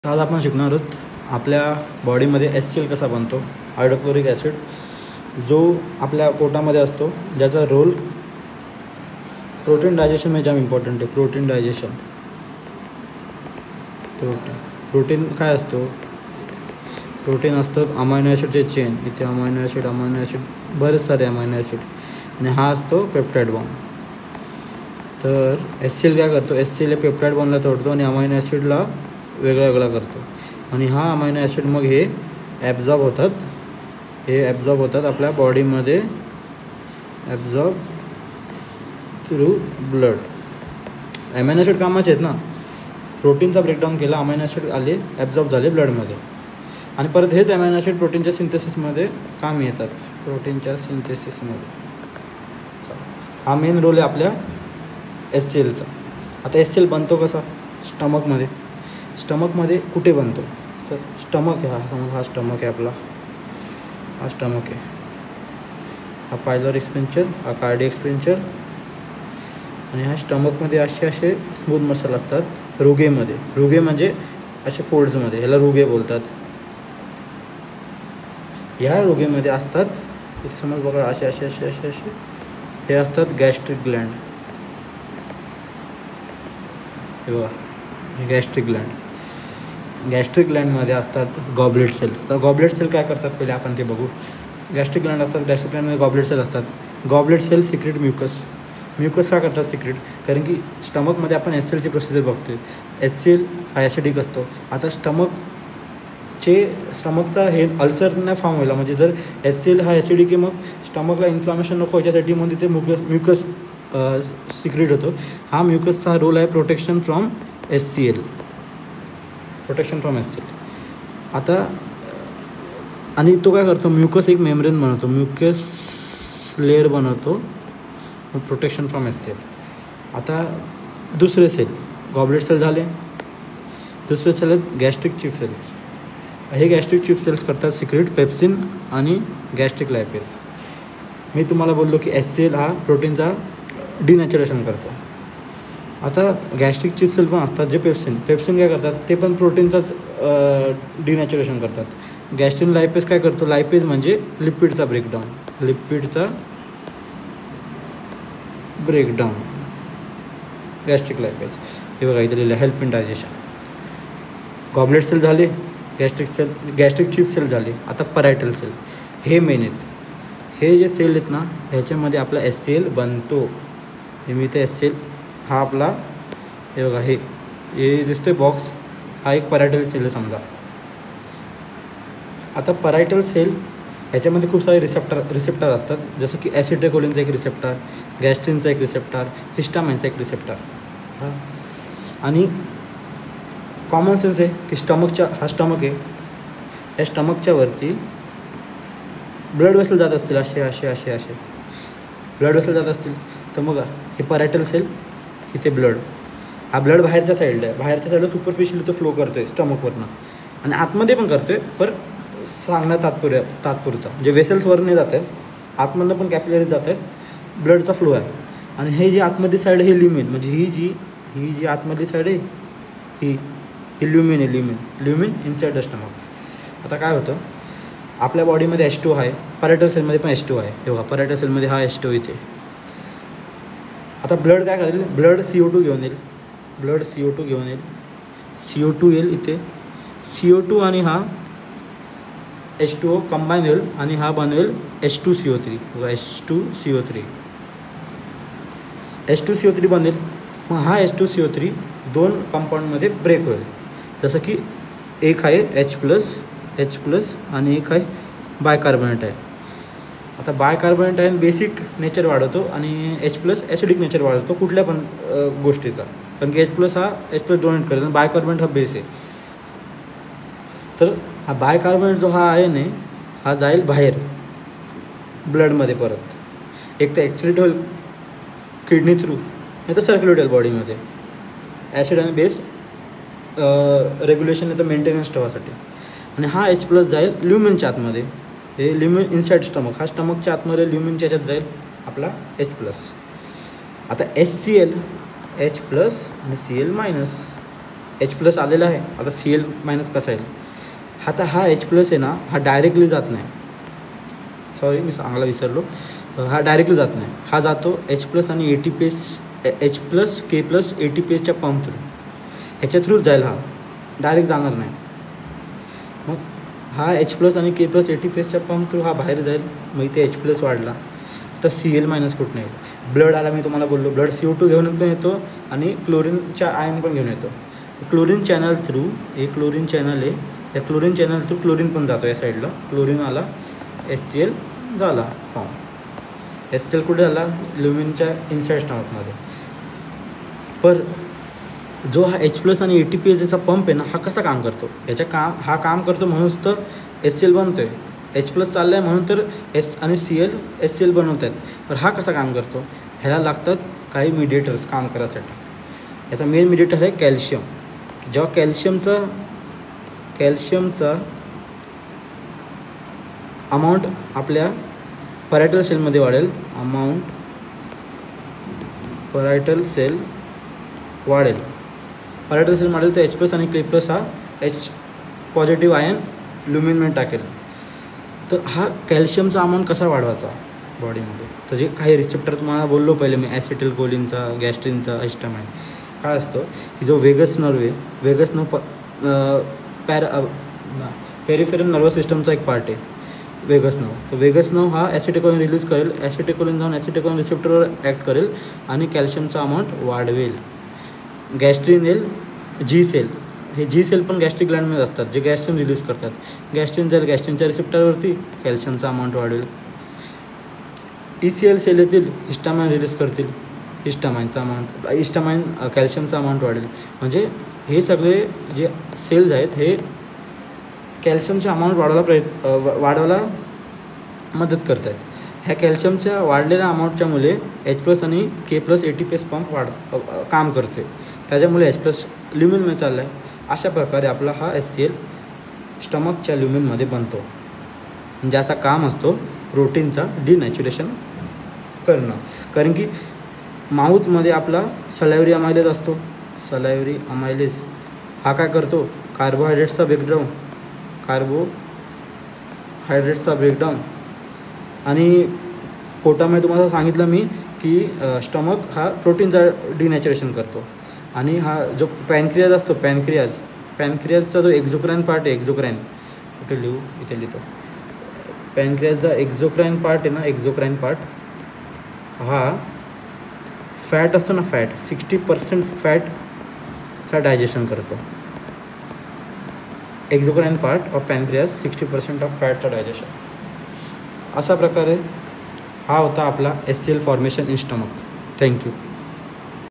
आज आपण शिकणार आहोत आपल्या बॉडीमध्ये HCl कसा बनतो, हायड्रोक्लोरिक ॲसिड, जो आपल्या पोटामध्ये असतो, ज्याचा रोल प्रोटीन डायजेशनमध्ये जाम इम्पॉर्टंट आहे. Protein digestion. प्रोटीन काय असतो? प्रोटीन असतं अमायनो ॲसिडचे चेन. इथे अमायनो ॲसिड बरेच सारे अमायनो ॲसिड, आणि हा असतो पेप्टाइड बॉन्ड. तर HCl काय करतो? HCl हे पेप्टाइड बॉन्डला तोडतो आणि अमायनो ॲसिडला वेगळा करतो, आणि हा अमायनो ॲसिड मग हे ॲब्झॉर्ब होतात आपल्या बॉडीमध्ये, absorb through blood. Amino acid कामाचे आहेत ना. प्रोटीनचा ब्रेकडाऊन केला, अमायनो ॲसिड आले, ॲब्झॉर्ब झाले ब्लडमध्ये, आणि परत हेच अमायनो ॲसिड प्रोटीनच्या सिंथेसिसमध्ये काम येतात. प्रोटीनच्या सिंथेसिसमध्ये हा मेन रोल आहे आपल्या HClचा. आता HCl बनतो कसा? स्टमकमध्ये कुठे बनतो? तर स्टमक आहे, हा स्टमक आहे आपला, हा स्टमक आहे, हा पायलोरिक स्पिंचर, हा कार्डियक स्पिंचर, आणि ह्या स्टमकमध्ये असे स्मूथ मसल असतात रुगे म्हणजे असे फोल्ड्समध्ये, ह्याला रुगे बोलतात. ह्या रुगेमध्ये असतात, इथे समज बघा, असे हे असतात गॅस्ट्रिक ग्लँड. हे बघा, गॅस्ट्रिक ग्लँडमध्ये असतात गॉबलेट सेल. तर गॉबलेट सेल काय करतात पहिले आपण ते बघू. गॅस्ट्रिक ग्लँड असतात, गॅस्ट्रिक ग्लँडमध्ये गॉबलेट सेल असतात. गॉबलेट सेल सिक्रेट म्युकस का करतात सिक्रेट? कारण की स्टमकमध्ये आपण HClची प्रोसिजर बघतोय. HCl हा ॲसिडिक असतो. आता स्टमकचा हे अल्सर नाही फॉर्म व्हायला, म्हणजे जर HCl हा ॲसिडिक आहे, मग स्टमकला इन्फ्लामेशन नको याच्यासाठी मग तिथे म्युकस सिक्रेट होतो. हा म्युकसचा रोल आहे प्रोटेक्शन फ्रॉम HCl. आता आणि तो काय करतो? म्युकस एक मेम्ब्रेन बनवतो, म्युकस लेअर बनवतो, प्रोटेक्शन फ्रॉम HCl. आता दुसरे सेल, गॉबलेट सेल झाले. दुसरे सेल आहेत गॅस्ट्रिक चीफ सेल्स. हे गॅस्ट्रिक चीफ सेल्स करतात सिक्रेट पेप्सिन आणि गॅस्ट्रिक लायपेज. मी तुम्हाला बोललो की HCl हा प्रोटीनचा डिनॅचरेशन करतो. आता गॅस्ट्रिक चीफ सेल पण असतात जे पेप्सिन काय करतात? ते पण प्रोटीनचाच डिनॅचरेशन करतात. गॅस्ट्रिक लायपेज काय करतो? लायपेज म्हणजे लिपिडचा ब्रेकडाऊन, गॅस्ट्रिक लायपेज. हे बघा इथे लिहिलं, help in digestion. Goblet cell झाले, गॅस्ट्रिक चीफ सेल झाले. आता परायटल सेल, हे मेन आहेत. हे जे सेल आहेत ना, ह्याच्यामध्ये आपला HCl बनतो. हे मी इथे HCl हा आपला, हे बघा, हे दिसतोय बॉक्स, हा एक परायटल सेल आहे समजा. आता परायटल सेल ह्याच्यामध्ये खूप सारे रिसेप्टर असतात, जसं की ॲसिटाइलकोलिनचा एक रिसेप्टर, गॅस्ट्रिनचा एक रिसेप्टर, हिस्टामाइनचा एक रिसेप्टर. आणि कॉमन सेन्स आहे की हा स्टमक आहे, या स्टमकच्या वरती ब्लड वेसल जात असतील, असे ब्लड वेसल जात असतील. तर मग हे परायटल सेल, इथे ब्लड, हा ब्लड बाहेरच्या साईडला सुपरफिशियल तो फ्लो करतो आहे स्टमकवरनं, आणि आतमध्ये पण करतो आहे, पर सांगणं तात्पुरता, जे वेसल्सवर नाही जात आहेत, आतमधनं पण कॅपिलरीज जात आहेत, ब्लडचा फ्लो आहे. आणि हे जी आतमधली साईड आहे, हे ल्युमिन, म्हणजे ही जी आतमधली साईड आहे, ही ल्युमिन आहे, ल्युमिन इनसाइड द स्टमक. आता काय होतं, आपल्या बॉडीमध्ये H2 आहे, परायटल सेलमध्ये पण H2 आहे. हे बघा, परायटल सेलमध्ये हा H2 इथे. आता ब्लड काय करेल? ब्लड CO2 घेऊन येईल, CO2 येईल इथे, CO2 आणि हा H2O कंबाईन होईल, आणि हा बनवेल H2CO3. बघा, H2CO3 बनेल. मग हा H2CO3 दोन कंपाऊंडमध्ये ब्रेक होईल, जसं की एक आहे H प्लस आणि एक आहे बायकार्बोनेट आहे. आता बायकार्बोनेट आहे बेसिक नेचर वाढवतो, आणि H+ ॲसिडिक नेचर वाढवतो कुठल्या पण गोष्टीचा, कारण की H+ डोनेट करेल, आणि बायकार्बोनेट हा बेस आहे. तर हा बायकार्बोनेट जो हा आहे ना, हा जाईल बाहेर ब्लडमध्ये, परत एक तर एक्सक्रीट होईल किडनी थ्रू, नाही तर सर्क्युलेट होईल बॉडीमध्ये, ॲसिड आणि बेस रेग्युलेशन, नाही तर मेंटेनन्स ठेवासाठी. आणि हा H+ जाईल ल्युमिनच्या आतमध्ये, हे ल्युमिन इनसाइड स्टमक, हा स्टमकच्या आतमध्ये ल्युमिनच्या ह्याच्यात जाईल आपला H+. आता HCl H+ आणि Cl-, H प्लस आलेला आहे. आता Cl मायनस कसा येईल? आता हा H प्लस आहे ना, हा डायरेक्टली जात नाही. सॉरी मी सांगायला विसरलो. हा डायरेक्टली जात नाही. हा जातो H प्लस आणि ATPase H plus K plus ATPaseच्या पंप थ्रू. ह्याच्या थ्रूच जाईल. हा डायरेक्ट जाणार नाही. मग हा H प्लस आणि K प्लस ATPaseच्या पंप थ्रू हा बाहेर जाईल. मग इथे H प्लस वाढला तर Cl मायनस कुठून येईल? ब्लड आला, मी तुम्हाला बोललो ब्लड CO2 घेऊन पण येतो आणि क्लोरीनच्या आयन पण घेऊन येतो. क्लोरीन चॅनल थ्रू, हे क्लोरीन चॅनल आहे, या क्लोरीन चॅनल थ्रू क्लोरीन पण जातो या साईडला. क्लोरीन आला, HCl झाला फॉर्म. HCl कुठे झाला? ल्युमिनच्या इनसाईड स्टमकमध्ये. पर जो हा H प्लस आणि ATPaseचा पंप आहे ना, हा कसा काम करतो? हा काम करतो म्हणूनच तर HCl बनतो आहे. H प्लस चाललं आहे म्हणून तर H आणि HCl बनवत आहेत. पण हा कसा काम करतो? ह्याला लागतात काही मिडिएटर्स काम करायसाठी. याचा मेन मिडिएटर आहे कॅल्शियम. जेव्हा कॅल्शियमचा अमाऊंट आपल्या परायटल सेलमध्ये वाढेल, परायटल सेल वाढेल तर H प्लस आणि K प्लस हा H पॉझिटिव्ह आयन ल्युमिनमध्ये टाकेल. तर हा कॅल्शियमचा अमाऊंट कसा वाढवायचा बॉडीमध्ये? तर जे काही रिसेप्टर तुम्हाला बोललो पहिले मी, ॲसिटिलकोलिनचा, गॅस्ट्रिनचा, हिस्टामाइन. काय असतं की जो वेगस नर्व आहे, वेगस नर्व पेरिफेरल नर्वस सिस्टमचा एक पार्ट आहे वेगस नर्व. तर वेगस नर्व हा ॲसिटिकोलिन रिलीज करेल. ॲसिटिकोलिन जाऊन ॲसिटिकोलिन रिसेप्टरवर ॲक्ट करेल आणि कॅल्शियमचा अमाऊंट वाढवेल. गॅस्ट्रिन येईल, जी सेल, हे जी सेल पण गॅस्ट्रिक ग्लँडमध्ये असतात जे गॅस्ट्रिन रिलीज करतात. गॅस्ट्रिन जाईल गॅस्ट्रिनच्या रिसेप्टरवरती, कॅल्शियमचा अमाऊंट वाढेल. ECL सेल येतील, हिस्टामाइन रिलीज करतील, हिस्टामाइन कॅल्शियमचा अमाऊंट वाढेल. म्हणजे हे सगळे जे सेल्स आहेत हे कॅल्शियमचे अमाऊंट वाढवायला मदत करत आहेत. ह्या कॅल्शियमच्या वाढलेल्या अमाऊंटच्यामुळे H प्लस आणि K प्लस ATPase पंप काम करते. त्याच्यामुळे H प्लस ल्युमिनमध्ये चालला आहे. अशा प्रकारे आपला हा HCl स्टमकच्या ल्युमिनमध्ये बनतो. ज्याचा काम असतो प्रोटीनचा डिनॅच्युरेशन करणं. कारण की माऊथमध्ये आपला सलायव्हरी अमायलेज असतो. सलायव्हरी अमायलेज हा काय करतो? कार्बोहायड्रेट्सचा ब्रेकडाऊन आणि पोटामध्ये तुम्हाला सांगितलं मी की स्टमक हा प्रोटीनचा डिनॅच्युरेशन करतो. आणि हा जो पॅनक्रियाज असतो, पॅनक्रियाजचा जो एक्झोक्राईन पार्ट आहे, कुठे लिहू? इथे लिहितो. पॅनक्रियाजचा एक्झोक्राईन पार्ट आहे ना, एक्झोक्राईन पार्ट हा फॅट असतो ना, 60% फॅटचा डायजेशन करतो. Exocrine part of pancreas 60% of फॅटचा डायजेशन. अशा प्रकारे हा होता आपला HCl formation in stomach. Thank you.